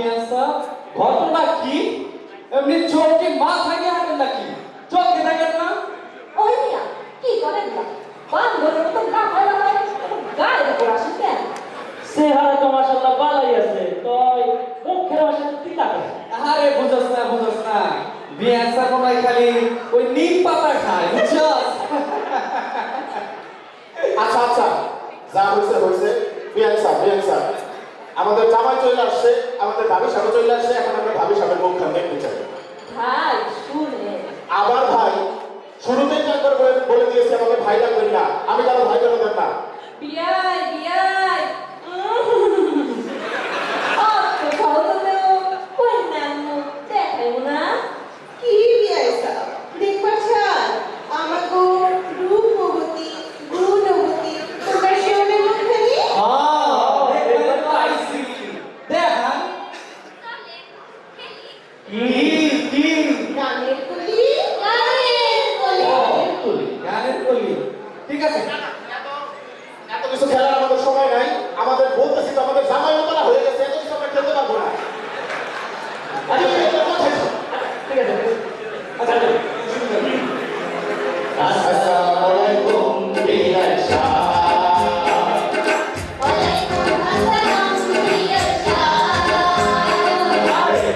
বিয়াসা ঘটনা কি? এমনি চোখে মাথায় হাঁটেন নাকি? চোখে থাকেন না? ওই মিয়া কি করেন না বান্ধবের মতো না হয় গায়ে উপর আসেন কেন? চেহারা তো মাশাআল্লাহ ভালোই আছে, তই মুখের ভাষা তিতা করে। আরে বুঝছ না বিয়াসা কোনায় খালি ওই নিম পাতা খায়, বুঝছস? আচ্ছা আচ্ছা, যা হয়েছে বিয়ান স্যার আমাদের জামাই চলে আসছে, আমাদের ভাবি সাহেব চলে আসছে, এখন আমরা ভাবি সাহেবের মুখখান দেখতে চাই। ভাই শুনে আবার ভাই? শুরুতেই একবার বলে দিয়েছি আমাকে ভাই ডাকবেন না, আমি কারো ভাই ডাকবেন না। বিয়াই বিয়াই তো সহজেও কন্যানো দেখাইব না কি বিয়াইছা দেখবার চান আমাকে রূপবতী গুণবতী তোমার শিওরে মুখখানি দেখবেন তো আইছি। দেখান কি গানের কলি গানের কলি। ঠিক আছে, এত কিছু খেলার আমাদের সময় নাই, আমাদের বলতেছি তো আমাদের জামাই উতলা হয়ে গেছে, এত কিছু আমরা খেলতে পারবো না। আচ্ছা এটা কোথায়? ঠিক আছে, আচ্ছা আসসালামু আলাইকুম বিয়ান সাহেব।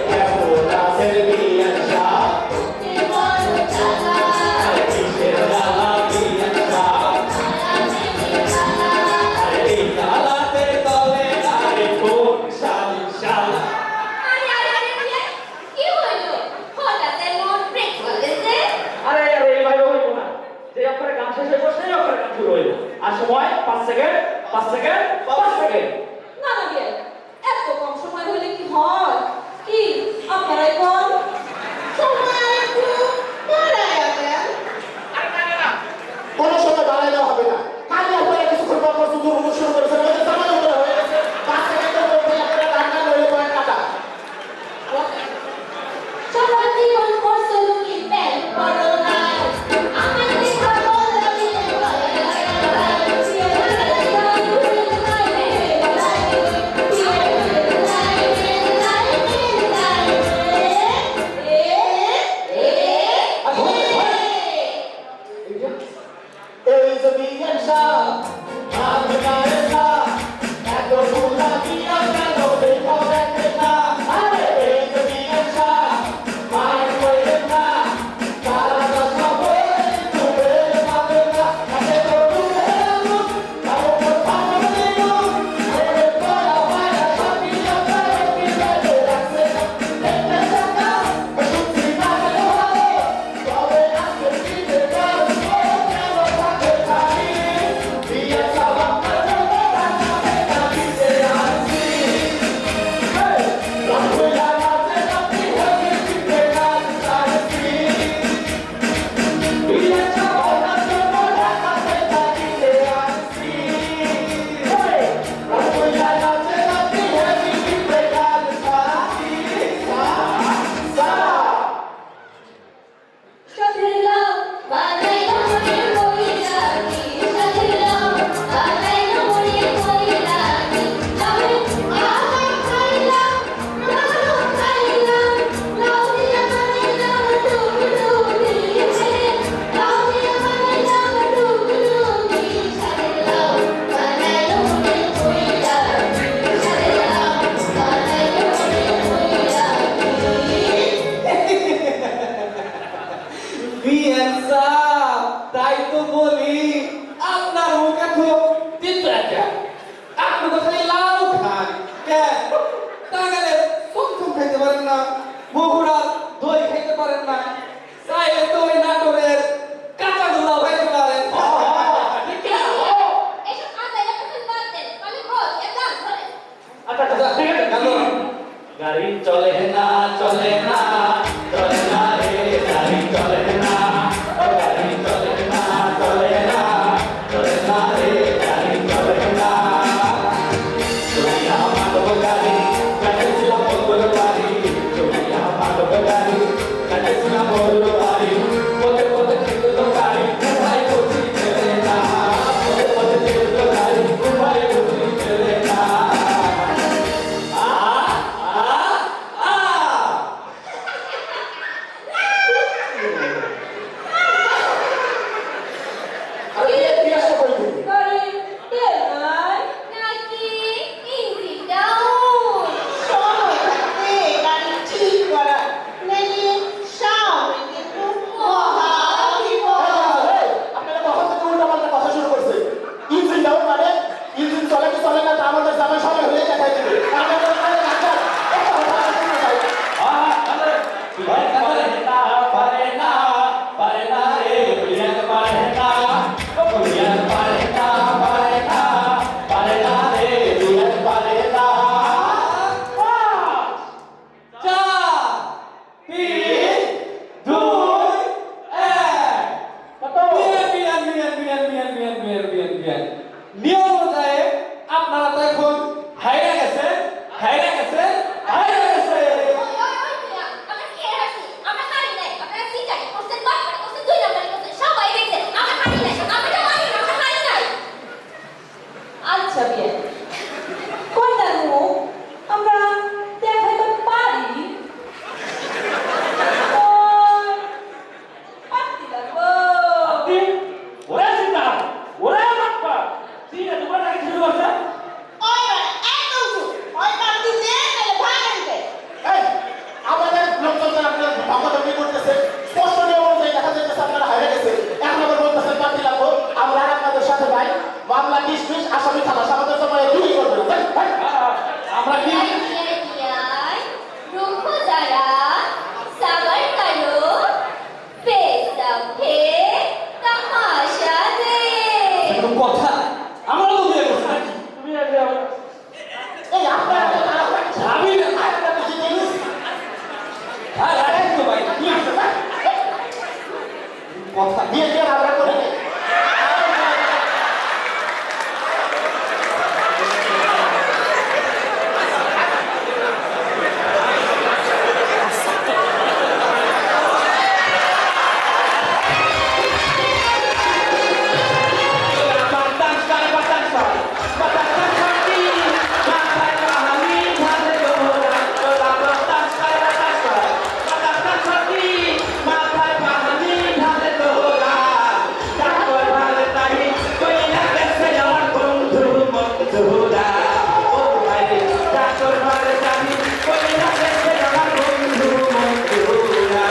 কেমন আছেন বিয়ান সাহেব? কিসের জ্বালা বিয়ান সাহেব? এই তালাতে তলে আরে কোন শালি শালা। আরে এইভাবে হইব না, যে অক্ষরে গান শেষ হইব সেই অক্ষরে গান শুরু হইব। আর সময় 5 সেকেন্ড 5 সেকেন্ড 5 সেকেন্ড। না না বিয়াই এত কম সময় হলে কি হয়? কি আপনারাই কোন সময় একটু বাড়ায়া দেন। কোনো সময় বাড়াই দেওয়া হবে না। কালি আপনারা কিছুক্ষণ পর পর শুধু শুরু করেছেন, আমাদের জামাই উতলা হয়ে গেছে, 5 সেকেন্ডের মধ্যে আপনারা রান্না নইলে পয়েন্ট কাটা। সবার জীবন করছে লুকি প্যান করো না আমার দেখা বলা দিলে এই যে বিয়ান সাহেব, আমি গায়ে না, এত ফুলা দিয়া কেন দেখো দেখে না। আরে এই যে বিয়ান সাহেব, মায়ের কইলেন না, তারা তো সবাই ডুবে যাবে না। একে তো ডুবে গেল, তাও তো ভালো দিল, ওরে তোরা মায়ের সাথী আপনারা কি বেঁধে রাখছে না। দেখতে থাকা, শুনছি না কেন ভালো, তবে আজকে দিতে পারবো, কেন থাকে খালি। বিয়ান সাহেব আপনার জন্য রান্না বেটা দিতে আসছি। রাখুইলা নাচে নাচি হেবি দিতে গান আসছি। বিয়ান সাহেব আপনার জন্য রান্না বেটা দিতে আসছি। রাখুইলা নাচে নাচি হেবি দিতে গান আসছি। সাথীরাও বানাইলো মনে কইলানি সাথীরাও বানাইলো মনে কইলানি আমি খাইলাম লাউরিয়া বানাইলাম টুকটুকি লাউরিয়া বানাইলাম টুকটুকি সাথীরাও বানাইলো মনে কইলানি সাথীরাও বানাইলো মনে কইলানি বিয়াসা তাই তো বলি আপনার মুখে তো তিনটা একটা, আপনি তো খালি লাউ খান। টাঙ্গালে সবসময় খাইতে পারেন না, বগুড়া দই খাইতে পারেন না, চাইলে তো ওই নাটোরের কাঁচা গোলাও খাইতে পারেন। এসব আদায় রাখতে পারতেন আমি বল একদম ধরে আচ্ছা আচ্ছা ঠিক আছে, গান ধরো। গাড়ি চলে না চলে না চলে না রে, গাড়ি চলে না, ও গাড়ি চলে না চলে না চলে না রে, গাড়ি চলে না। তুমি আমার গাড়ি